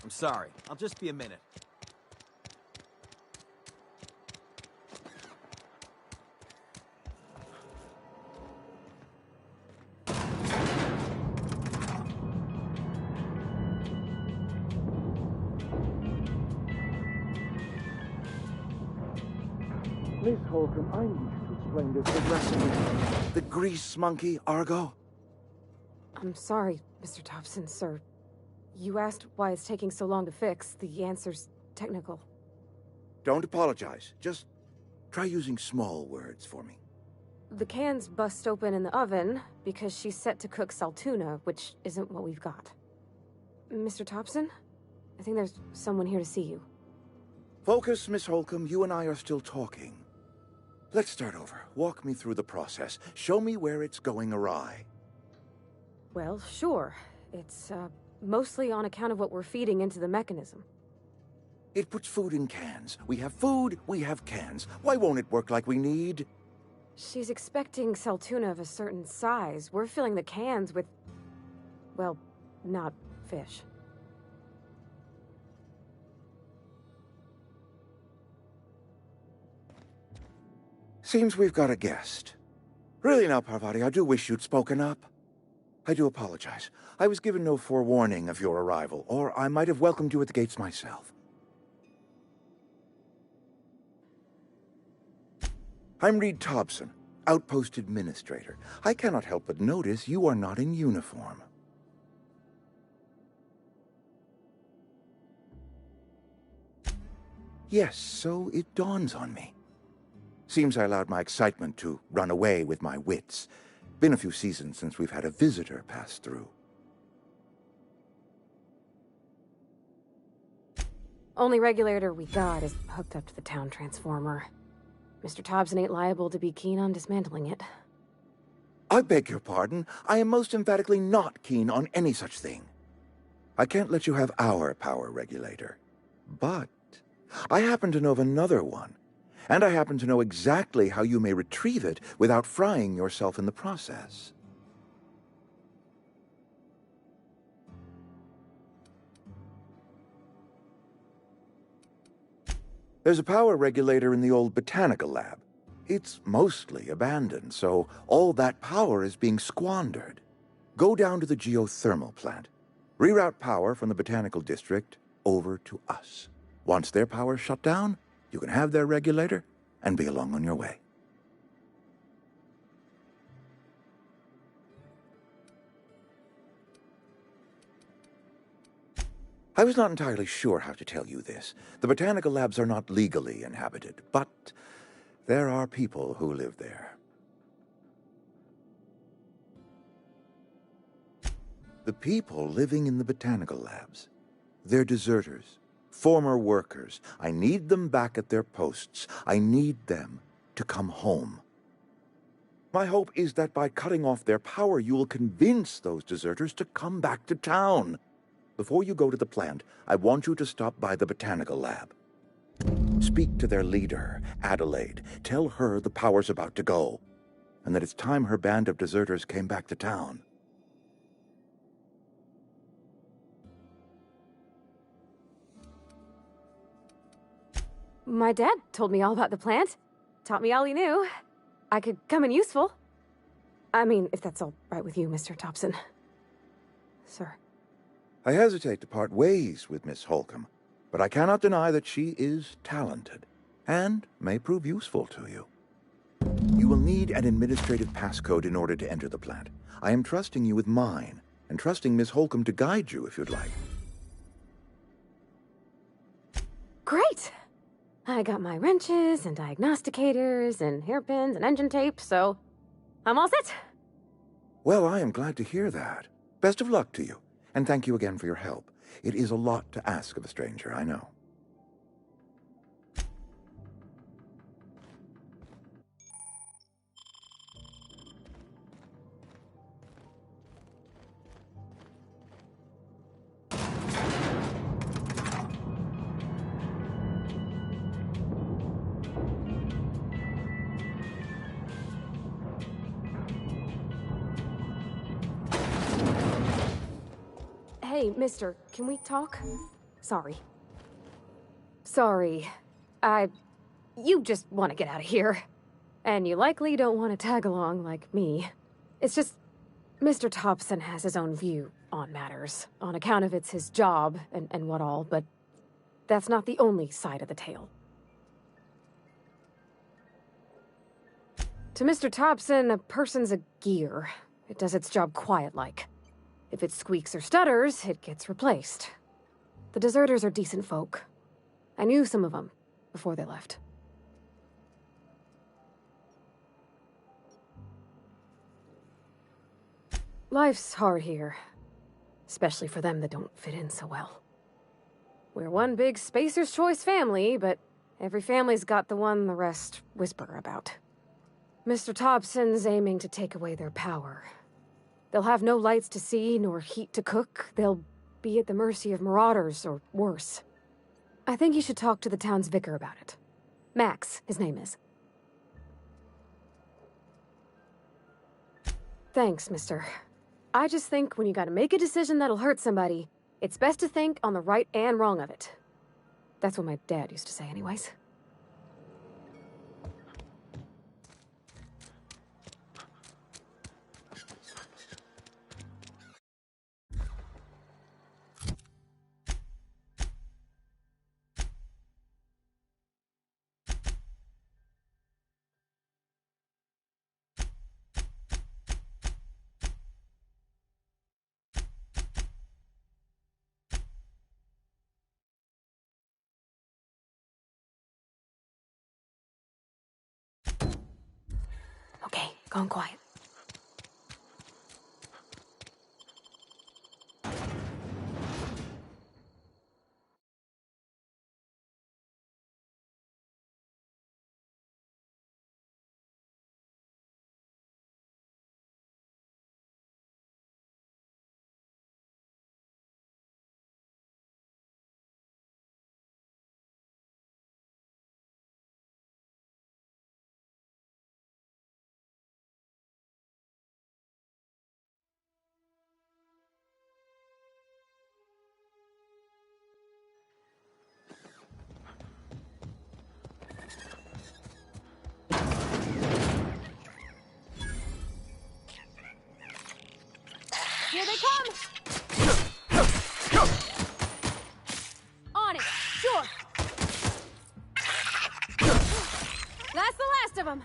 I'm sorry. I'll just be a minute. Miss Holcomb, I need you to explain this aggressively. The grease monkey, Argo? I'm sorry, Mr. Thompson, sir. You asked why it's taking so long to fix. The answer's technical. Don't apologize. Just try using small words for me. The can's bust open in the oven because she's set to cook saltuna, which isn't what we've got. Mr. Thompson? I think there's someone here to see you. Focus, Miss Holcomb. You and I are still talking. Let's start over. Walk me through the process. Show me where it's going awry. Well, sure. It's, mostly on account of what we're feeding into the mechanism. It puts food in cans. We have food, we have cans. Why won't it work like we need? She's expecting saltuna of a certain size. We're filling the cans with, well, not fish. Seems we've got a guest. Really now, Parvati, I do wish you'd spoken up. I do apologize. I was given no forewarning of your arrival, or I might have welcomed you at the gates myself. I'm Reed Thompson, Outpost Administrator. I cannot help but notice you are not in uniform. Yes, so it dawns on me. Seems I allowed my excitement to run away with my wits. Been a few seasons since we've had a visitor pass through. Only regulator we got is hooked up to the town transformer. Mr. Thompson ain't liable to be keen on dismantling it. I beg your pardon. I am most emphatically not keen on any such thing. I can't let you have our power regulator. But I happen to know of another one. And I happen to know exactly how you may retrieve it without frying yourself in the process. There's a power regulator in the old botanical lab. It's mostly abandoned, so all that power is being squandered. Go down to the geothermal plant. Reroute power from the botanical district over to us. Once their power's shut down, you can have their regulator and be along on your way. I was not entirely sure how to tell you this. The botanical labs are not legally inhabited, but there are people who live there. The people living in the botanical labs, they're deserters. Former workers. I need them back at their posts. I need them to come home. My hope is that by cutting off their power, you will convince those deserters to come back to town. Before you go to the plant, I want you to stop by the botanical lab. Speak to their leader, Adelaide. Tell her the power's about to go, and that it's time her band of deserters came back to town. My dad told me all about the plant. Taught me all he knew. I could come in useful. I mean, if that's all right with you, Mr. Thompson. Sir. I hesitate to part ways with Miss Holcomb, but I cannot deny that she is talented, and may prove useful to you. You will need an administrative passcode in order to enter the plant. I am trusting you with mine, and trusting Miss Holcomb to guide you if you'd like. Great! I got my wrenches and diagnosticators and hairpins and engine tape, so I'm all set. Well, I am glad to hear that. Best of luck to you, and thank you again for your help. It is a lot to ask of a stranger, I know. Hey, mister, can we talk? Sorry. Sorry. You just want to get out of here. And you likely don't want to tag along like me. It's just, Mr. Thompson has his own view on matters, on account of it's his job and what all, but that's not the only side of the tale. To Mr. Thompson, a person's a gear. It does its job quiet-like. If it squeaks or stutters, it gets replaced. The deserters are decent folk. I knew some of them before they left. Life's hard here, especially for them that don't fit in so well. We're one big Spacer's Choice family, but every family's got the one the rest whisper about. Mr. Thompson's aiming to take away their power. They'll have no lights to see, nor heat to cook. They'll be at the mercy of marauders, or worse. I think you should talk to the town's vicar about it. Max, his name is. Thanks, mister. I just think when you gotta make a decision that'll hurt somebody, it's best to think on the right and wrong of it. That's what my dad used to say anyways. Okay, gone quiet. Here they come! On it, sure! That's the last of them!